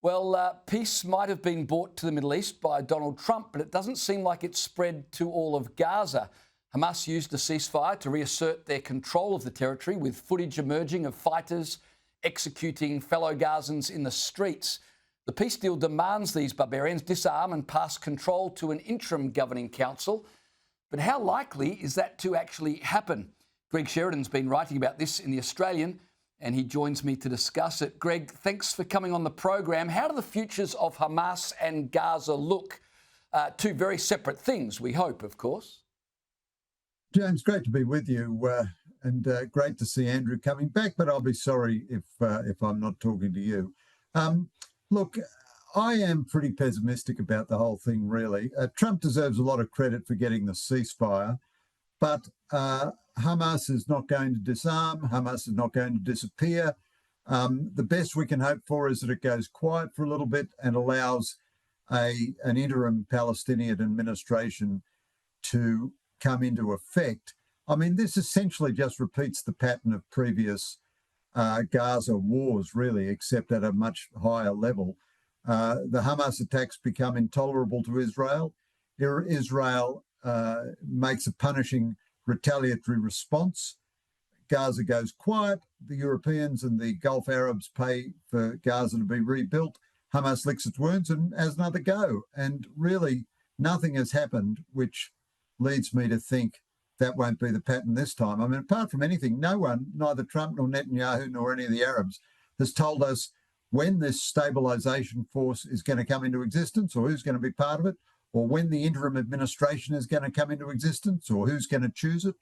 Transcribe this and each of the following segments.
Well, peace might have been brought to the Middle East by Donald Trump, but it doesn't seem like it's spread to all of Gaza. Hamas used a ceasefire to reassert their control of the territory, with footage emerging of fighters executing fellow Gazans in the streets. The peace deal demands these barbarians disarm and pass control to an interim governing council. But how likely is that to actually happen? Greg Sheridan's been writing about this in The Australian, and he joins me to discuss it. Greg, thanks for coming on the program. How do the futures of Hamas and Gaza look? Two very separate things, we hope, of course. James, great to be with you, and great to see Andrew coming back, but I'll be sorry if I'm not talking to you. Look, I am pretty pessimistic about the whole thing, really. Trump deserves a lot of credit for getting the ceasefire, but Hamas is not going to disarm. Hamas is not going to disappear. The best we can hope for is that it goes quiet for a little bit and allows an interim Palestinian administration to come into effect. I mean, this essentially just repeats the pattern of previous Gaza wars, really, except at a much higher level. The Hamas attacks become intolerable to Israel. Israel makes a punishing retaliatory response. Gaza goes quiet. The Europeans and the Gulf Arabs pay for Gaza to be rebuilt. Hamas licks its wounds and has another go. And really, nothing has happened, which leads me to think that won't be the pattern this time. I mean, apart from anything, no one, neither Trump nor Netanyahu nor any of the Arabs, has told us when this stabilisation force is going to come into existence or who's going to be part of it, or when the interim administration is going to come into existence or who's going to choose it.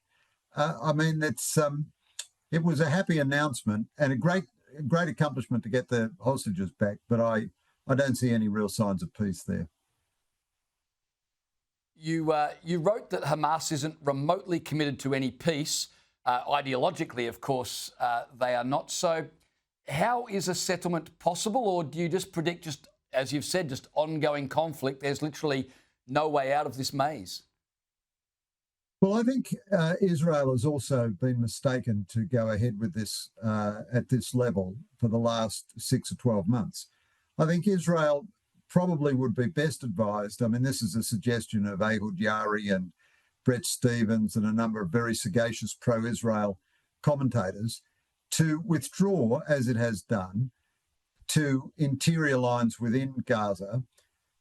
I mean, it was a happy announcement and a great accomplishment to get the hostages back, but I don't see any real signs of peace there. You wrote that Hamas isn't remotely committed to any peace. Ideologically, of course, they are not. So how is a settlement possible, or do you just predict, just as you've said, just ongoing conflict? There's literally no way out of this maze. Well, I think Israel has also been mistaken to go ahead with this at this level for the last 6 or 12 months. I think Israel probably would be best advised. I mean, this is a suggestion of Ehud Yari and Brett Stevens and a number of very sagacious pro-Israel commentators to withdraw, as it has done, to interior lines within Gaza,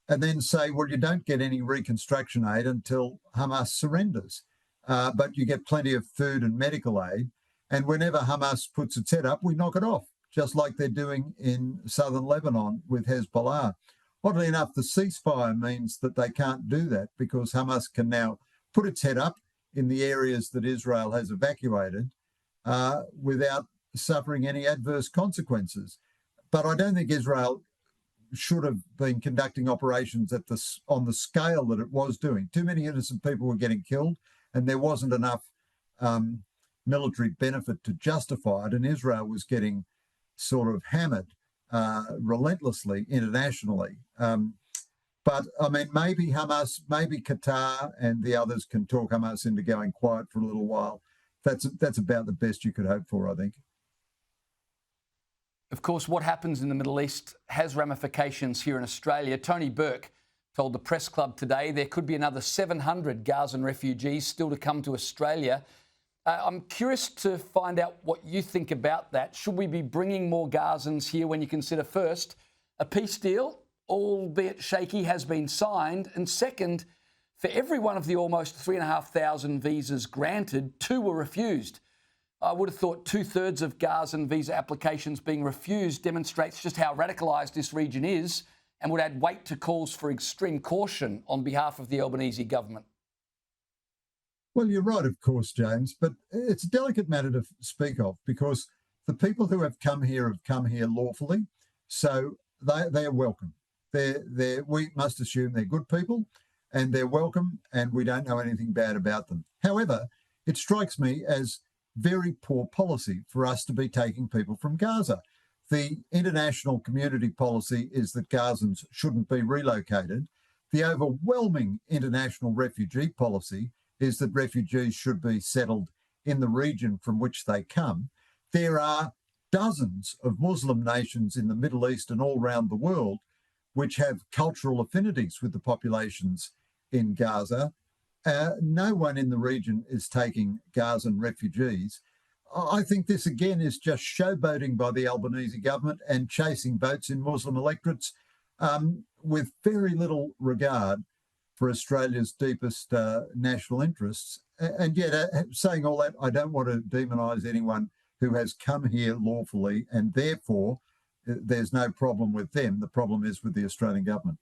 and then say, well, you don't get any reconstruction aid until Hamas surrenders, but you get plenty of food and medical aid. And whenever Hamas puts its head up, we knock it off, just like they're doing in southern Lebanon with Hezbollah. Oddly enough, the ceasefire means that they can't do that because Hamas can now put its head up in the areas that Israel has evacuated without suffering any adverse consequences. But I don't think Israel should have been conducting operations on the scale that it was doing. Too many innocent people were getting killed, and there wasn't enough military benefit to justify it, and Israel was getting sort of hammered relentlessly internationally. But I mean, maybe Hamas, maybe Qatar and the others can talk Hamas into going quiet for a little while. That's about the best you could hope for, I think. Of course, what happens in the Middle East has ramifications here in Australia. Tony Burke told the Press Club today there could be another 700 Gazan refugees still to come to Australia. I'm curious to find out what you think about that. Should we be bringing more Gazans here when you consider, first, a peace deal, albeit shaky, has been signed, and second, for every one of the almost 3,500 visas granted, 2 were refused. I would have thought 2/3 of Gazan visa applications being refused demonstrates just how radicalised this region is and would add weight to calls for extreme caution on behalf of the Albanese government. Well, you're right, of course, James, but it's a delicate matter to speak of because the people who have come here lawfully, so they are welcome. We must assume they're good people and they're welcome and we don't know anything bad about them. However, it strikes me as very poor policy for us to be taking people from Gaza. The international community policy is that Gazans shouldn't be relocated. The overwhelming international refugee policy is that refugees should be settled in the region from which they come. There are dozens of Muslim nations in the Middle East and all around the world which have cultural affinities with the populations in Gaza. No one in the region is taking Gazan refugees. I think this again is just showboating by the Albanese government and chasing votes in Muslim electorates with very little regard for Australia's deepest national interests. And yet, saying all that, I don't want to demonise anyone who has come here lawfully, and therefore there's no problem with them. The problem is with the Australian government.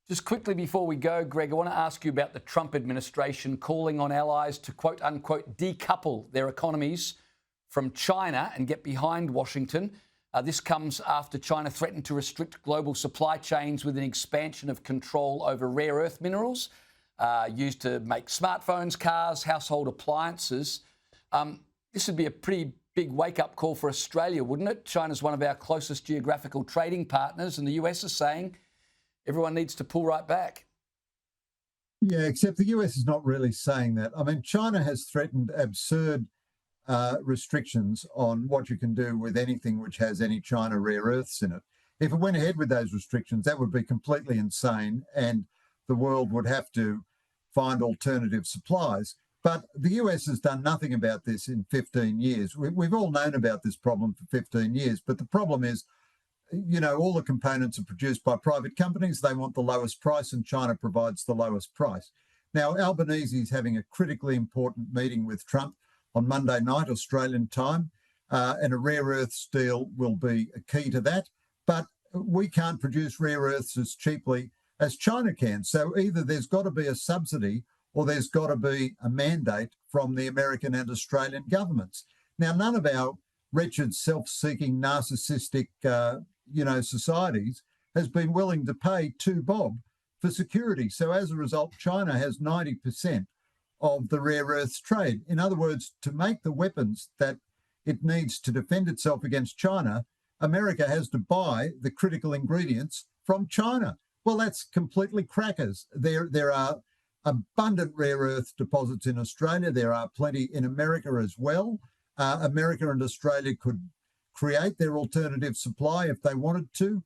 Just quickly before we go, Greg, I want to ask you about the Trump administration calling on allies to, quote unquote, decouple their economies from China and get behind Washington. This comes after China threatened to restrict global supply chains with an expansion of control over rare earth minerals used to make smartphones, cars, household appliances. This would be a pretty big wake-up call for Australia, wouldn't it? China's one of our closest geographical trading partners, and the US is saying everyone needs to pull right back. Yeah, except the US is not really saying that. I mean, China has threatened absurd restrictions on what you can do with anything which has any China rare earths in it. If it went ahead with those restrictions, that would be completely insane, and the world would have to find alternative supplies. But the US has done nothing about this in 15 years. We've all known about this problem for 15 years, but the problem is, you know, all the components are produced by private companies. They want the lowest price, and China provides the lowest price. Now, Albanese is having a critically important meeting with Trump on Monday night, Australian time, and a rare earths deal will be a key to that. But we can't produce rare earths as cheaply as China can. So either there's got to be a subsidy or there's got to be a mandate from the American and Australian governments. Now, none of our wretched, self-seeking, narcissistic, societies has been willing to pay 2 bob for security. So as a result, China has 90% of the rare earths trade. In other words, to make the weapons that it needs to defend itself against China, America has to buy the critical ingredients from China. Well, that's completely crackers. There are abundant rare earth deposits in Australia. There are plenty in America as well. America and Australia could create their alternative supply if they wanted to.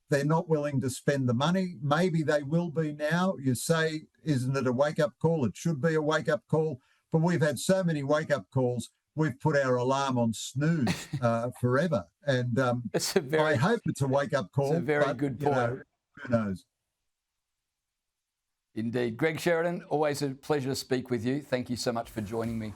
They're not willing to spend the money. Maybe they will be now. You say, isn't it a wake-up call? It should be a wake-up call. But we've had so many wake-up calls, we've put our alarm on snooze forever. And I hope it's a wake-up call. It's a very good point. Who knows? Indeed. Greg Sheridan, always a pleasure to speak with you. Thank you so much for joining me.